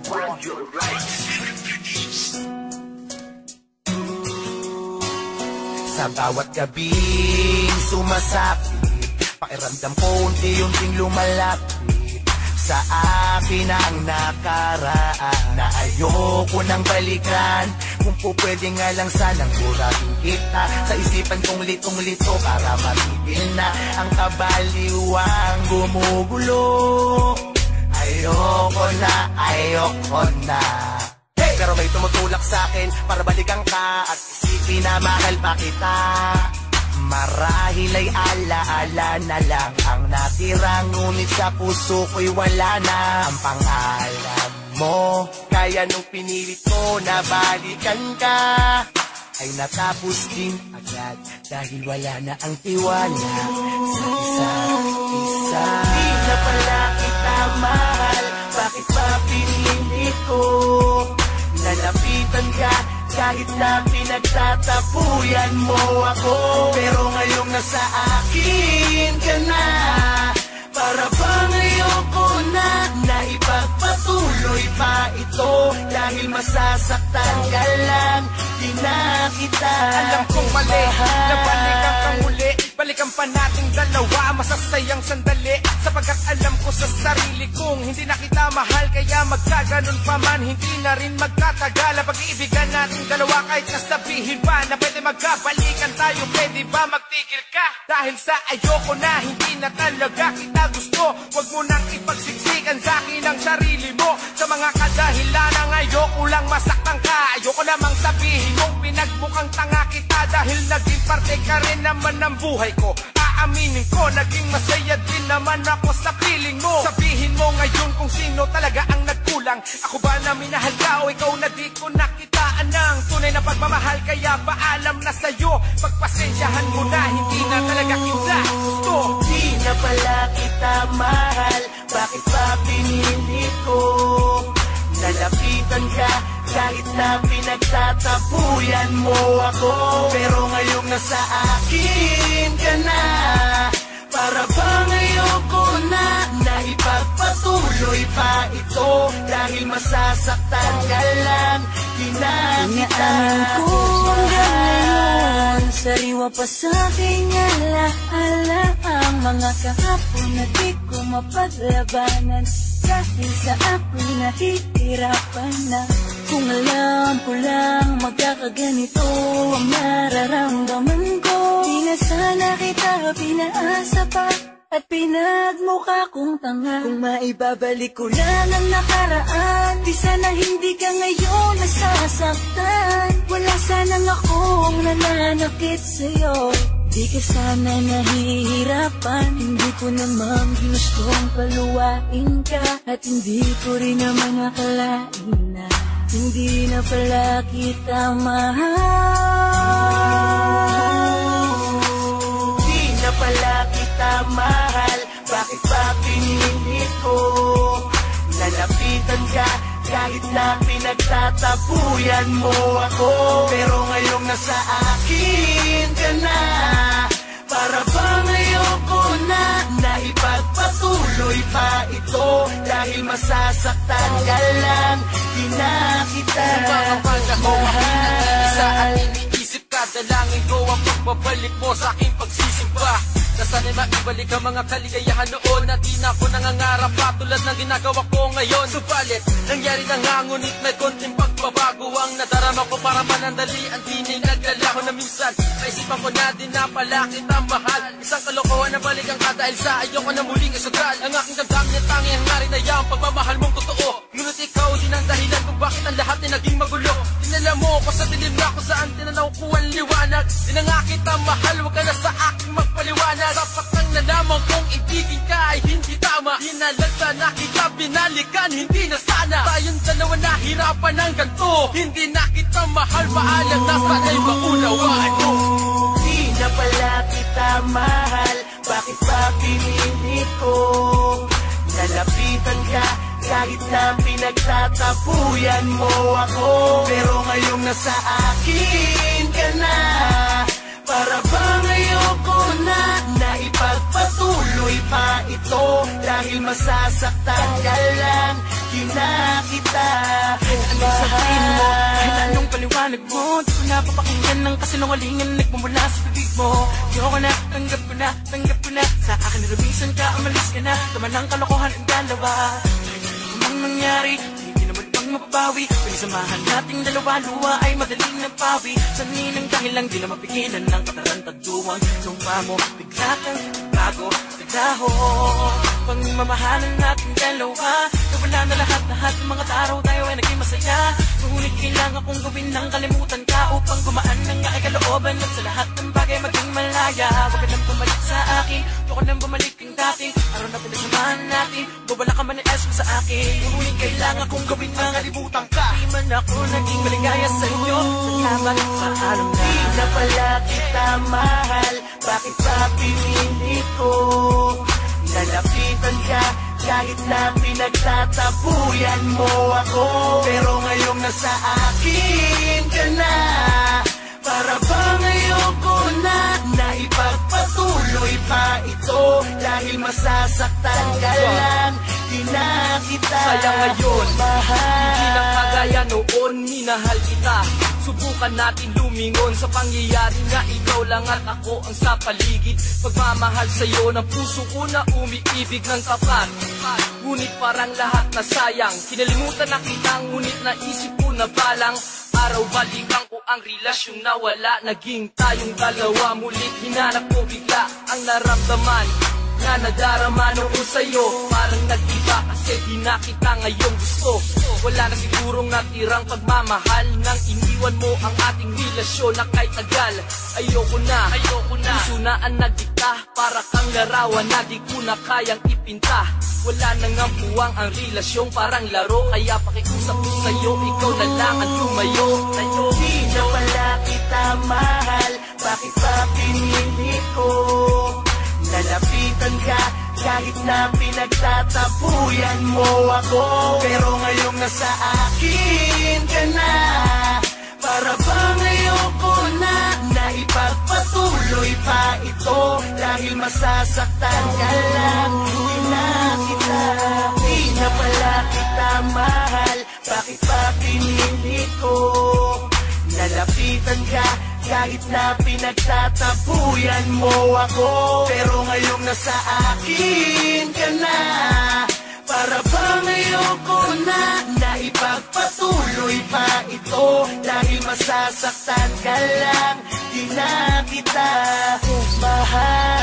Sa bawat gabing sumasapit, pakiramdam ko unti-unting lumalapit sa akin ang nakaraan na ayoko nang balikan. Kung po pwede nga lang sanang burahin kita sa isipan kong litong-lito para matigil na ang kabaliwang gumugulo. Ayoko na. Pero may tumutulak sa akin para balikan ka at isipin na mahal pa kita. Marahil ay alaala na lang ang natira, ngunit sa puso ko'y wala na ang pangalan mo. Kaya nung pinilit ko na balikan ka, ay natapos din agad dahil wala na ang tiwala sa isa't isa. Di na pala kita mahal, bakit pa pinilit ko? Nalapitan ka kahit na pinagtatapuyan mo ako. Pero ngayong nasa akin ka na, para bang ayoko na ipagpatuloy pa ito. Dahil masasaktan ka lang, di na kita alam kong mali, nabalikan kang muli. Balikan pa nating dalawa, masasayang sandali. Sapagkat alam ko sa sarili kong hindi na kita mahal, kaya magkaganon pa man, hindi na rin magtatagal. Pag-iibigan nating dalawa kahit nasabihin pa na pwede magkabalikan tayo, pwede ba magtigil ka? Dahil sa ayoko na, hindi na talaga kita gusto. Huwag mo nang ipagsiksikan sa akin ang sarili mo, sa mga kadahilan ang ayoko lang masaktan ka. Ayoko namang sabihin mong pinagmukhang tanga kita, dahil naging parte ka rin naman ng buhay ko. Aaminin ko, naging masaya din naman ako sa piling mo. Sabihin mo ngayon kung sino talaga ang nagkulang. Ako ba na minahal ka o ikaw na di ko nakitaan ng tunay na pagmamahal? Kaya paalam na sa'yo, pagpasensyahan mo na, hindi na talaga kita gusto. Di na pala kita mahal, bakit pa pinilit ko? Nalapitan ka kahit na pinagtatapuyan mo ako. Pero ngayong nasa akin ka na, para bang ayoko na ipagpatuloy pa ito. Dahil masasaktan ka lang, di na kita gusto. Hanggang ngayon, sariwa pa sa aking alaala ang mga kahapon na di ko mapaglabanan. Dahil sa ako'y nahihirapan na. Kung alam ko lang magkakaganito ang nararamdaman ko, di na sana kita pinaasa pa at pinagmukha kong tanga. Kung maibabalik ko lang ang nakaraan, di sana hindi ka ngayon nasasaktan. Wala sanang akong nananakit sa'yo, di ka sana nahihirapan. Hindi ko naman gustong paluwain ka, at hindi ko rin naman akalain na hindi na pala kita mahal. Di na pala kita mahal, bakit ba pinilit ko? Nalapitan ka kahit na pinagtatapuyan mo ako. Pero ngayong nasa akin ka na, para bang ayoko na ipagpatuloy pa ito. Dahil masasaktan ka lang, di na kita isa at iniisip ka, dalangin ko ang pagbabalik mo sa aking pagsisimba. Na sana'y maibalik ang mga kaligayahan noon, na di na ako nangangarap pa tulad ng ginagawa ko ngayon. Subalit, nangyari na nga, ngunit may konting pagbabago ang nadarama ko. Para manandalian, di na'y naglalaho na minsan naisipan ko na din na pala kitang mahal. Isang kalokohan na balikan ka dahil sa ayoko na muling isudral. Ang aking damdamin at tangi ang hari na yung pagmamahal mong totoo. Ngunit ikaw din ang dahilan kung bakit ang lahat ay naging magulo. Dinala mo ko sa dilim na kung saan tinanaw ko ang liwanag. Di na nga kita mahal, huwag ka na sa aking magpaliwanag. Dapat nang nalaman kong ibigin ka ay hindi tama. Di na lang sana kita binalikan, hindi na sana tayong dalawa nahirapan ng ganito. Hindi na kita mahal, paalam na sana'y maunawaan mo. Di na pala kita mahal, bakit pa pinilit ko? Nalapitan ka kahit na pinagtatapuyan mo ako. Pero ngayong nasa akin ka na, para bang ayoko na ipagpatuloy pa ito. Dahil dahil masasaktan ka lang. Di na kita Anong sabihin mo? Kahit anong paliwanag mo, di ko na papakinggan ng kasinungalingan nagmumula sa bibig mo. Ayoko na, tanggap ko na sa akin narumisan ka, umalis ka na. Tama ng kalokohan ang dalawa. Anong nangyari? Hindi naman bang mapapawi? Pinisamahan nating dalawa, luwa ay madaling nagpawi. Saninang dahil lang di na mapigilan ng katarantaduang lupa mo. Bigla kang bago sa dahon. Pagmamahalan nating dalawa, nawala na lahat ng mga araw tayo ay naging masaya. Ngunit kailangan kong gawin ng kalimutan ka upang gumaan ng aking kalooban at sa lahat ng bagay maging malaya. Huwag ka nang bumalik sa akin, huwag ka nang bumalik ang dating araw na pinagsamahan natin. Bawala ka man ng esmo sa akin, ngunit kailangan kong gawin ng kalimutan ka. Di man ako naging maligaya sa inyo, salamat sa alam na. Di na pala kita mahal, bakit pa pinili ko? Nalapitan ka kahit na pinagtatapuyan mo ako. Pero ngayong nasa akin ka na, para bang ayoko na ipagpatuloy pa ito. Dahil masasaktan ka lang, di na kita sayang ngayon, mahal. hindi na kagaya noon, minahal kita. Subukan natin lumingon sa pangyayari na ikaw lang at ako ang sa paligid. Pagmamahal sa'yo ng puso ko na umiibig ng tapat. Ngunit parang lahat na sayang, kinalimutan na kita, ngunit naisip ko na balang araw balikan ko ang relasyon na wala. Naging tayong dalawa, mulit hinanap ko bigla ang naramdaman na nadarama noon sa'yo. Parang nag-iba kasi di na kita ngayon gusto. Wala na sigurong natirang pagmamahal nang iniwan mo ang ating relasyon na kahit tagal. Ayoko na, puso na ang nagdikta, para kang larawan na di ko na kayang ipinta. Wala nang ang buwang ang relasyong parang laro, kaya pakiusap ko sa'yo, ikaw na lang ang lumayo. Di na pala kita mahal, bakit pa pinili ko? Nalapitan ka kahit na pinagtatapuyan mo ako. Pero ngayong nasa akin ka na, para bang ayoko na ipagpatuloy pa ito. Dahil masasaktan ka lang, di na kita. Di na pala kita mahal, bakit pa pinili ko? Nalapitan ka kahit na pinagtatapuyan mo ako. Pero ngayong nasa akin ka na, para bang ayoko na ipagpatuloy pa ito. Dahil masasaktan ka lang, di na kita mahal.